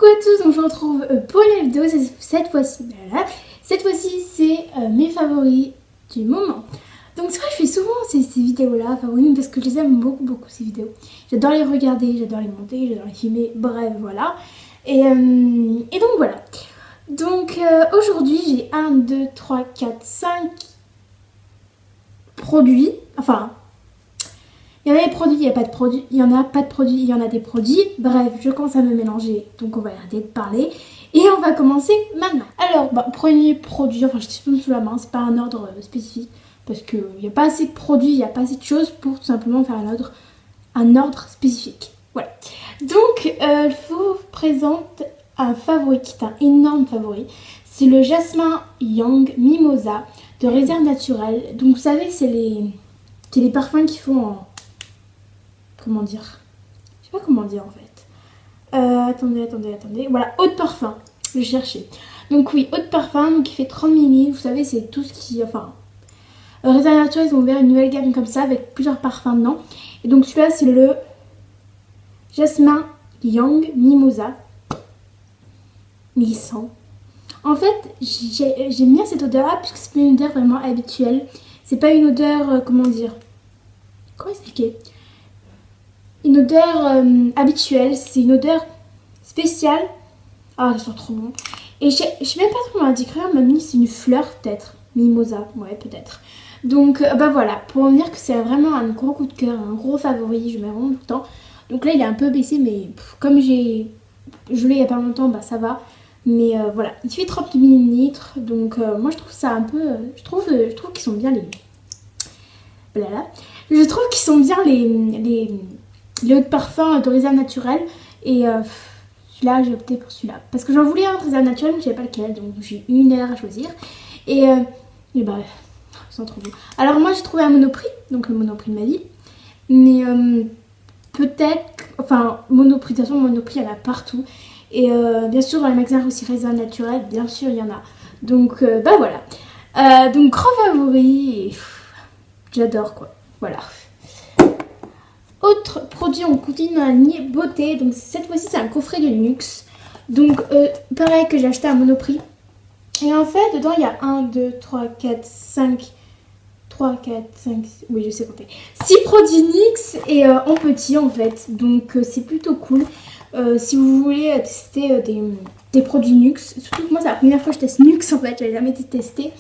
à tous, donc je vous retrouve pour une vidéo cette fois-ci. Voilà. Cette fois-ci, c'est mes favoris du moment. Donc c'est vrai que je fais souvent ces vidéos-là, favoris, parce que je les aime beaucoup ces vidéos. J'adore les regarder, j'adore les monter, j'adore les filmer, bref, voilà. Et donc voilà. Donc aujourd'hui, j'ai 1, 2, 3, 4, 5 produits. Enfin, il y en a des produits, il n'y a pas de produits, il y en a pas de produits, il y en a des produits. Bref, je commence à me mélanger, donc on va arrêter de parler. Et on va commencer maintenant. Alors, premier produit, enfin je suis sous la main, c'est pas un ordre spécifique. Parce qu'il n'y a pas assez de produits, il n'y a pas assez de choses pour tout simplement faire un ordre spécifique. Voilà. Donc, je vous présente un favori qui est un énorme favori. C'est le Jasmin Young Mimosa de Réserve Naturelle. Donc, vous savez, c'est les parfums qui font en... Comment dire? Je sais pas comment dire en fait. Attendez. Voilà, eau de parfum. Je cherchais. Donc oui, eau de parfum qui fait 30 ml. Vous savez, c'est tout ce qui... Enfin... Réserve Naturelle, ils ont ouvert une nouvelle gamme comme ça avec plusieurs parfums dedans. Et donc celui-là, c'est le Jasmin Young Mimosa. Mais il sent. En fait, j'aime bien cette odeur-là puisque c'est pas une odeur vraiment habituelle. C'est pas une odeur, comment dire? Comment expliquer? Une odeur habituelle, c'est une odeur spéciale. Ah, ça sent trop bon. Et je sais même pas trop comment décrire, m'a mis c'est une fleur peut-être. Mimosa, ouais peut-être. Donc voilà, pour dire que c'est vraiment un gros coup de cœur, un gros favori, je mets vraiment tout le temps. Donc là il est un peu baissé, mais comme je l'ai il y a pas longtemps, ça va. Mais voilà, il fait 30 ml, donc moi je trouve ça un peu... je trouve qu'ils sont bien les... Blala. Je trouve qu'ils sont bien les eaux de parfum de Réserve Naturelle. Et celui-là, j'ai opté pour celui-là. Parce que j'en voulais un de Réserve Naturelle, mais je savais pas lequel, donc j'ai eu une heure à choisir. Et bah... ils sont trop beaux. Alors moi j'ai trouvé un Monoprix, donc le Monoprix de ma vie. Mais peut-être, enfin Monoprix, de toute façon Monoprix il y en a partout. Et bien sûr dans les magasins aussi Réserve Naturelle, bien sûr il y en a. Donc voilà. Donc grand favori, j'adore quoi. Voilà. Autre produit, on continue dans la ligne beauté. Donc cette fois-ci c'est un coffret de luxe. Donc pareil que j'ai acheté à Monoprix. Et en fait dedans il y a 1, 2, 3, 4, 5... 3, 4, 5, oui je sais compter. 6 produits NYX et en petit en fait. Donc c'est plutôt cool. Si vous voulez tester des produits NYX. Surtout que moi c'est la première fois que je teste NYX en fait. J'avais jamais été testée.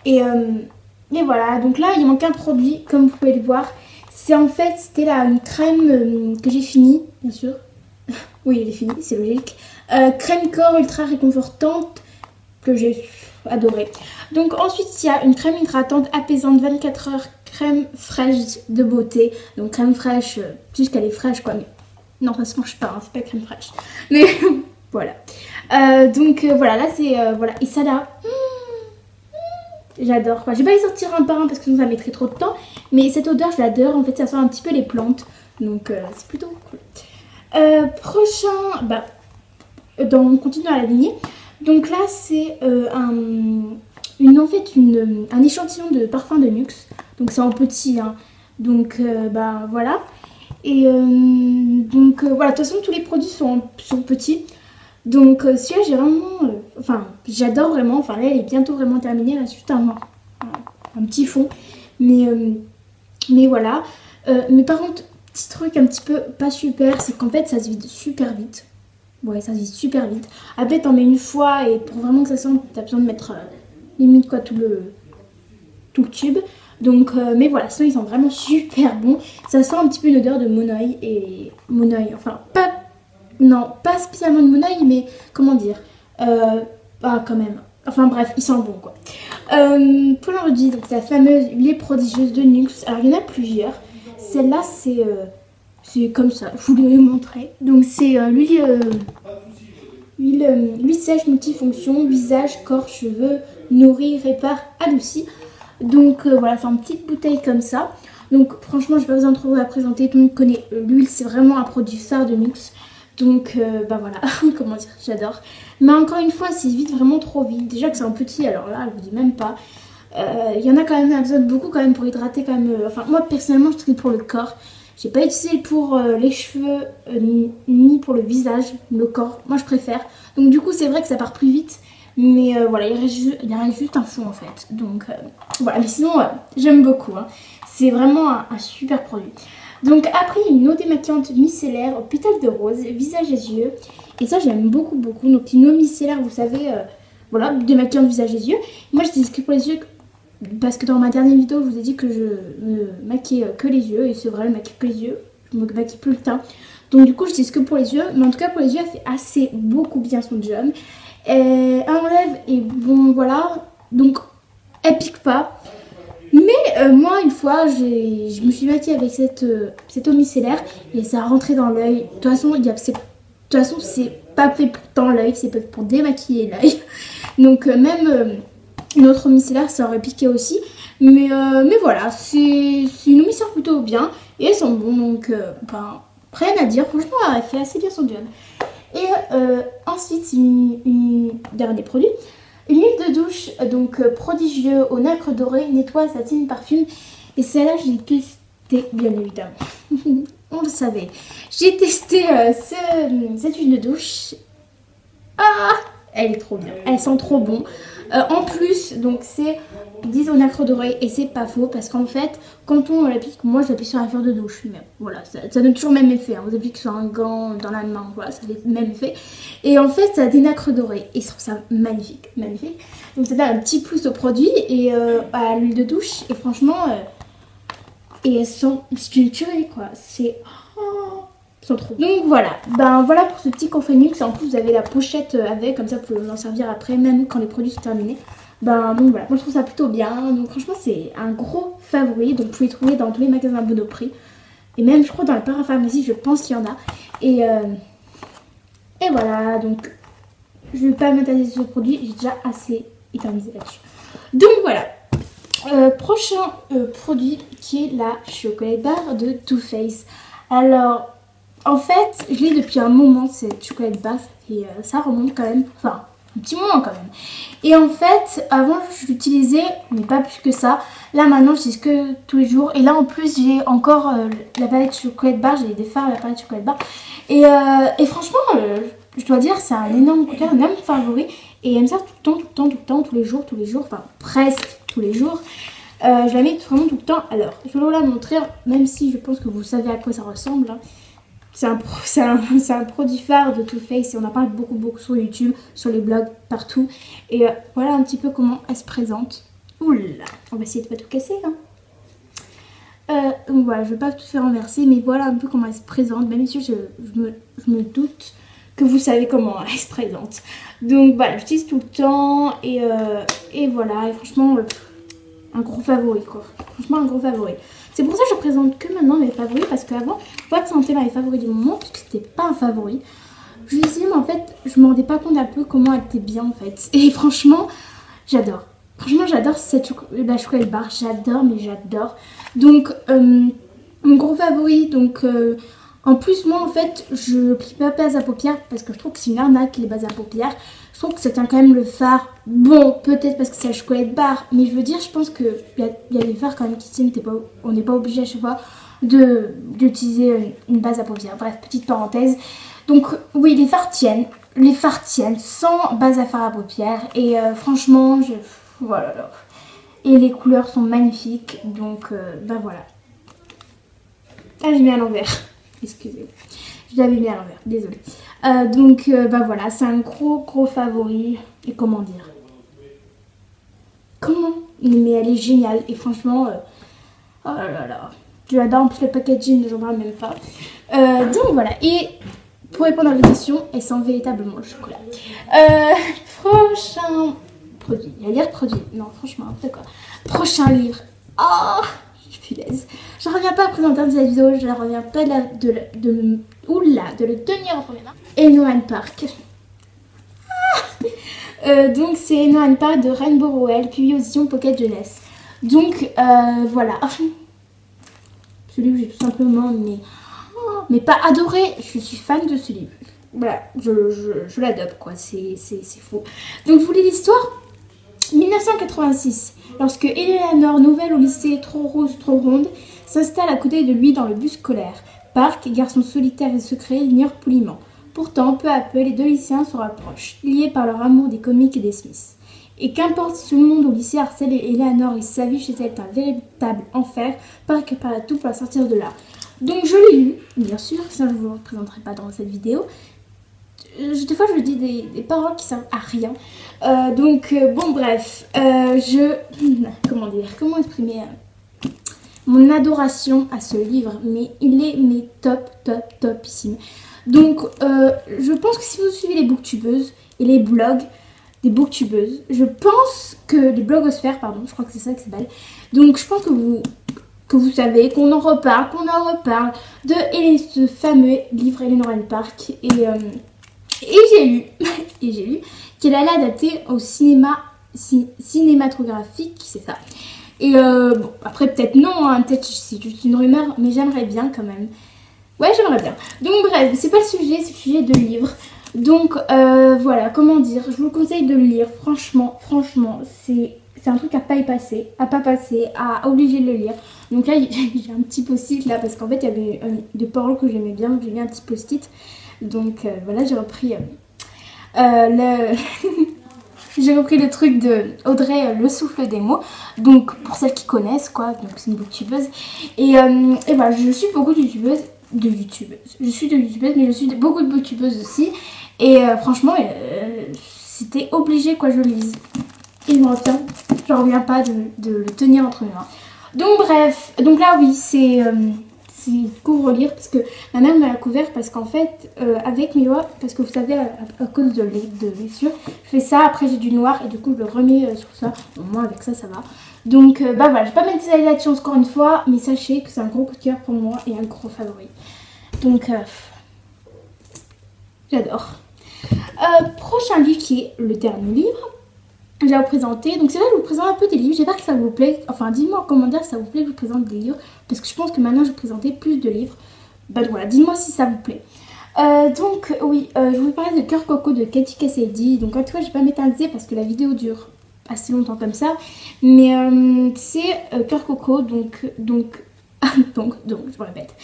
Et voilà. Donc là il manque un produit comme vous pouvez le voir. C'est en fait c'était là une crème que j'ai finie bien sûr. Oui elle est finie c'est logique. Crème corps ultra réconfortante que j'ai adoré. Donc ensuite il y a une crème hydratante apaisante 24 heures, crème fraîche de beauté. Donc crème fraîche, juste qu'elle est fraîche quoi. Mais non ça se mange pas, hein, c'est pas crème fraîche. Mais voilà. Donc voilà, là c'est voilà. Et ça là, j'adore quoi. Je vais pas les sortir un par un parce que sinon ça mettrait trop de temps. Mais cette odeur je l'adore. En fait ça sent un petit peu les plantes. Donc c'est plutôt cool. Prochain, on continue à la lignée. Donc là c'est un échantillon de parfum de luxe. Donc c'est en petit hein. Donc voilà. Et voilà, de toute façon tous les produits sont petits. Donc celui-là j'ai vraiment j'adore vraiment. Enfin là elle est bientôt vraiment terminée. Là c'est juste un petit fond. Mais voilà. Mais par contre petit truc un petit peu pas super, c'est qu'en fait ça se vide super vite. Ouais, ça se vide super vite. Après, t'en mets une fois et pour vraiment que ça sente, t'as besoin de mettre limite quoi tout le tube. Donc, mais voilà, sinon ils sont vraiment super bons. Ça sent un petit peu une odeur de Monoï et Monoï. Enfin, pas spécialement de Monoï, mais comment dire quand même. Enfin bref, ils sentent bon quoi. Pour l'ordi, donc c'est la fameuse huile prodigieuse de NYX. Alors il y en a plusieurs. Celle-là c'est comme ça, je vous l'ai montré. Donc c'est l'huile sèche multifonction, visage, corps, cheveux, nourrit, répare, adoucit. Donc voilà, c'est en petite bouteille comme ça. Donc franchement, j'ai pas besoin de trop vous la présenter. Tout le monde connaît l'huile, c'est vraiment un produit phare de NYX. Donc voilà, comment dire, j'adore. Mais encore une fois, c'est vite, vraiment trop vite. Déjà que c'est un petit, alors là, je vous dis même pas. Il y en a quand même besoin de beaucoup quand même pour hydrater quand même. Enfin moi personnellement, je trie pour le corps. J'ai pas utilisé pour les cheveux ni pour le visage, le corps. Moi je préfère. Donc du coup c'est vrai que ça part plus vite. Mais voilà, il reste juste un fond en fait. Donc voilà, mais sinon j'aime beaucoup. Hein. C'est vraiment un super produit. Donc après il y a une eau démaquillante micellaire au pétale de rose, visage et yeux. Et ça j'aime beaucoup. Donc une eau micellaire, vous savez, voilà, démaquillante visage et yeux. Moi j'utilise que pour les yeux. Parce que dans ma dernière vidéo, je vous ai dit que je me maquille que les yeux. Et c'est vrai, je maquille que les yeux. Je me maquille plus le teint. Donc du coup, je dis que pour les yeux. Mais en tout cas, pour les yeux, elle fait beaucoup bien son job. Elle enlève et bon, voilà. Donc, elle pique pas. Mais moi, une fois, je me suis maquillée avec cette eau micellaire. Et ça a rentré dans l'œil. De toute façon, c'est pas fait pour dans l'œil. C'est fait pour démaquiller l'œil. Donc, même... une autre micellaire ça aurait piqué aussi, mais voilà, c'est une micellaire plutôt bien et elles sont bonnes, donc rien à dire, franchement elle fait assez bien son job. Et ensuite une dernier produit, une huile de douche donc prodigieux au nacre doré, nettoie, satine, parfume, et celle-là j'ai testé bien évidemment. On le savait, j'ai testé cette huile de douche. Elle est trop bien, elle sent trop bon. En plus, donc c'est 10 au nacre doré et c'est pas faux parce qu'en fait, quand on l'applique, moi je l'applique sur la fleur de douche, mais voilà, ça donne toujours le même effet. Hein. Vous appliquez sur un gant, dans la main, voilà, ça fait le même effet. Et en fait, ça a des nacres dorés et je trouve ça magnifique, magnifique. Donc ça donne un petit plus au produit et à l'huile de douche et franchement, et elles sont une tuerie quoi, c'est... sont trop. Donc voilà, voilà pour ce petit Confenux. En plus vous avez la pochette avec, comme ça vous pouvez vous en servir après, même quand les produits sont terminés. Donc voilà, moi je trouve ça plutôt bien. Donc franchement c'est un gros favori. Donc vous pouvez trouver dans tous les magasins Monoprix. Et même je crois dans les parapharmacies, je pense qu'il y en a. Et voilà, donc je ne vais pas m'intéresser sur ce produit, j'ai déjà assez éternisé là-dessus. Donc voilà. Prochain produit qui est la chocolat barre de Too Faced. Alors en fait, je l'ai depuis un moment cette chocolat barre et ça remonte quand même, enfin un petit moment quand même. Et en fait, avant je l'utilisais, mais pas plus que ça. Là maintenant, je l'utilise que tous les jours. Et là en plus, j'ai encore la palette chocolat barre, j'ai des fards à la palette chocolat barre. Et franchement, je dois dire, c'est un énorme coup de cœur, un énorme favori. Et elle me sert tout le temps, tous les jours, enfin presque tous les jours. Je la mets vraiment tout le temps. Alors, je vais vous la montrer, même si je pense que vous savez à quoi ça ressemble. Hein. C'est un produit phare de Too Faced et on en parle beaucoup sur YouTube, sur les blogs, partout. Et voilà un petit peu comment elle se présente. Oula, on va essayer de pas tout casser. Hein. Donc voilà, je vais pas tout faire renverser, mais voilà un peu comment elle se présente. Même si je me doute que vous savez comment elle se présente. Donc voilà, j'utilise tout le temps et voilà. Et franchement, un gros favori quoi. Franchement, un gros favori. C'est pour ça que je présente que maintenant mes favoris, parce qu'avant, je vois que c'était mes favoris du moment, parce que c'était pas un favori. Je l'ai essayé, mais en fait, je me rendais pas compte un peu comment elle était bien en fait. Et franchement, j'adore. Franchement, j'adore la chocolat barre, j'adore, mais j'adore. Donc, mon gros favori, donc... en plus, moi, en fait, je ne plie pas base à paupières parce que je trouve que c'est une arnaque les bases à paupières. Je trouve que ça tient quand même le fard. Bon, peut-être parce que c'est la chocolat barre, mais je veux dire, je pense qu'il y a des fards quand même qui tiennent. On n'est pas obligé à chaque fois d'utiliser une base à paupières. Bref, petite parenthèse. Donc, oui, les fards tiennent sans base à fard à paupières. Et franchement, voilà. Là. Et les couleurs sont magnifiques. Donc, voilà. Ah, j'ai mis à l'envers. Excusez-moi, je l'avais mis à l'envers, désolée. Donc voilà, c'est un gros favori. Et comment dire, mais elle est géniale. Et franchement, oh là là, je l'adore. En plus le packaging, j'en parle même pas. Donc voilà, et pour répondre à vos questions, elle sent véritablement le chocolat. Prochain produit, il y a dire produit, non franchement, d'accord. Prochain livre, punaise. Je ne reviens pas à présenter dans cette vidéo, je ne reviens pas de le tenir en première main. Enohan Park. Donc c'est Enohan Park de Rainbow Rowell, publié aux éditions Pocket Jeunesse. Donc voilà. Ce livre j'ai tout simplement mais pas adoré. Je suis fan de ce livre. Voilà, je l'adopte quoi, c'est faux. Donc vous voulez l'histoire? 1986, lorsque Eleanor, nouvelle au lycée trop rose, trop ronde, s'installe à côté de lui dans le bus scolaire. Park, garçon solitaire et secret, l'ignore poliment. Pourtant, peu à peu, les deux lycéens se rapprochent, liés par leur amour des comiques et des Smiths. Et qu'importe si tout le monde au lycée harcèle Eleanor et sa vie chez elle est un véritable enfer, Park prépare tout pour la sortir de là. Donc je l'ai lu, bien sûr, sinon je ne vous le représenterai pas dans cette vidéo. Des fois je dis des paroles qui servent à rien. Bon bref, comment exprimer mon adoration à ce livre, mais il est topissime. Donc je pense que si vous suivez les booktubeuses et les blogs des booktubeuses, je pense que les blogosphères, pardon, je crois que c'est ça que c'est belle. Donc je pense que vous savez qu'on en reparle de ce fameux livre Eleanor Park et j'ai lu qu'elle allait adapter au cinéma cinématographique, c'est ça. Et bon, après peut-être non, hein, peut-être c'est juste une rumeur, mais j'aimerais bien quand même. Ouais, j'aimerais bien. Donc bref, c'est pas le sujet, c'est le sujet de livre. Donc voilà, comment dire, je vous conseille de le lire, franchement, c'est un truc à pas passer, à obliger de le lire. Donc là, j'ai un petit post-it là, parce qu'en fait, il y avait des paroles que j'aimais bien, donc j'ai mis un petit post-it. Donc voilà, j'ai repris j'ai repris le truc de Audrey, le souffle des mots. Donc pour celles qui connaissent, quoi, donc c'est une booktubeuse. Et voilà, je suis beaucoup de youtubeuses. Je suis de youtubeuses, mais je suis de beaucoup de booktubeuses aussi. Et franchement, c'était obligé quoi, je le lise. Et j'en reviens pas de le tenir entre mes mains. Donc bref, donc là oui, c'est couvre-lire parce que ma mère me l'a couvert parce qu'en fait, avec mes doigts, parce que vous savez, à cause de l'essure, je fais ça, après j'ai du noir et du coup je le remets sur ça. Au moins avec ça, ça va. Donc bah voilà, je vais pas mettre des là-dessus encore une fois, mais sachez que c'est un gros coup de cœur pour moi et un gros favori. Donc j'adore. Prochain livre qui est le dernier livre. Je vais vous présenter, donc c'est vrai que je vous présente un peu des livres, j'espère que ça vous plaît, enfin dites-moi en commentaire si ça vous plaît que je vous présente des livres, parce que je pense que maintenant je vais vous présenter plus de livres, bah voilà, dites-moi si ça vous plaît. Donc oui, je vous parlais de Cœur Coco de Katie Cassidy, donc en tout cas je vais pas m'éterniser parce que la vidéo dure assez longtemps comme ça, mais c'est Cœur Coco, donc je me répète,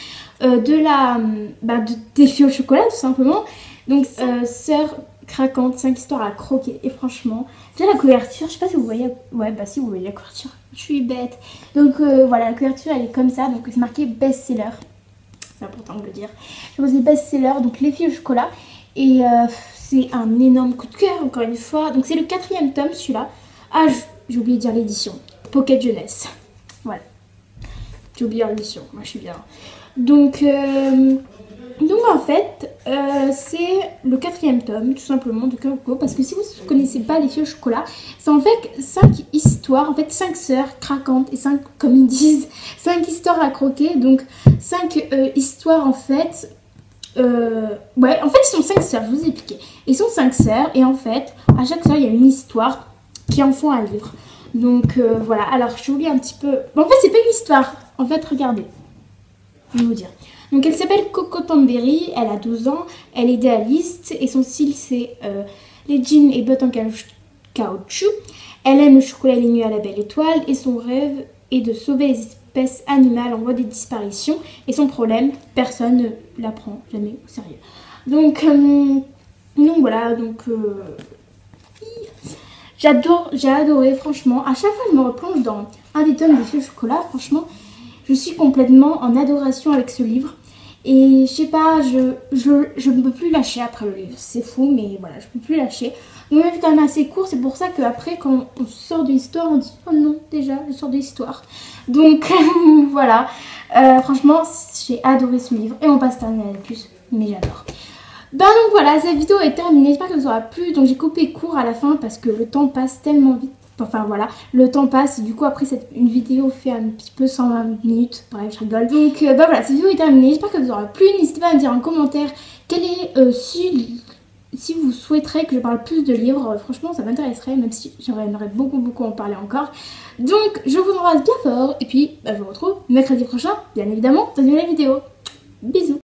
des filles au chocolat tout simplement, donc sœur craquante, 5 histoires à croquer et franchement, déjà la couverture, je sais pas si vous voyez, ouais bah si vous voyez la couverture, je suis bête, donc voilà la couverture elle est comme ça, donc c'est marqué best-seller, c'est important de le dire, je vous dis best-seller, donc les filles au chocolat et c'est un énorme coup de cœur encore une fois, donc c'est le 4e tome celui-là, ah j'ai oublié de dire l'édition, Pocket Jeunesse, voilà, j'ai oublié l'édition, moi je suis bien, donc en fait, c'est le 4e tome, tout simplement, de Cœur Coco. Parce que si vous ne connaissez pas les filles au chocolat, c'est en fait 5 histoires, en fait 5 sœurs craquantes et 5, comme ils disent, 5 histoires à croquer. Donc 5 histoires en fait, ouais, en fait ils sont 5 sœurs, je vous ai expliqué. Ils sont 5 sœurs et en fait, à chaque sœur il y a une histoire qui en font un livre. Donc voilà, alors je vous lis un petit peu. Bon, en fait c'est pas une histoire, en fait regardez, je vais vous dire. Donc elle s'appelle Coco Tamberi, elle a 12 ans, elle est idéaliste et son style c'est les jeans et bottes en caoutchouc. Elle aime le chocolat et les nuits à la belle étoile et son rêve est de sauver les espèces animales en voie de disparition. Et son problème, personne ne la prend jamais au sérieux. Donc voilà, donc j'ai adoré franchement. À chaque fois je me replonge dans un des tomes des filles au chocolat, franchement. Je suis complètement en adoration avec ce livre. Et je sais pas, je ne peux plus lâcher après le livre. C'est fou, mais voilà, je peux plus lâcher. Donc c'est quand même assez court, c'est pour ça qu'après, quand on sort de l'histoire, on dit « Oh non, déjà, je sors de l'histoire ». Donc voilà, franchement, j'ai adoré ce livre. Et on passe terminer avec plus, mais j'adore. Ben donc voilà, cette vidéo est terminée. J'espère que ça vous aura plu. Donc j'ai coupé court à la fin parce que le temps passe tellement vite. Enfin voilà, le temps passe, du coup après une vidéo fait un petit peu 120 minutes, bref je rigole. Donc bah voilà, cette vidéo est terminée, j'espère que ça vous aura plu, n'hésitez pas à me dire en commentaire quel est, si vous souhaiterez que je parle plus de livres, franchement ça m'intéresserait, même si j'aimerais beaucoup en parler encore. Donc je vous embrasse bien fort, et puis bah, je vous retrouve mercredi prochain, bien évidemment, dans une nouvelle vidéo. Bisous.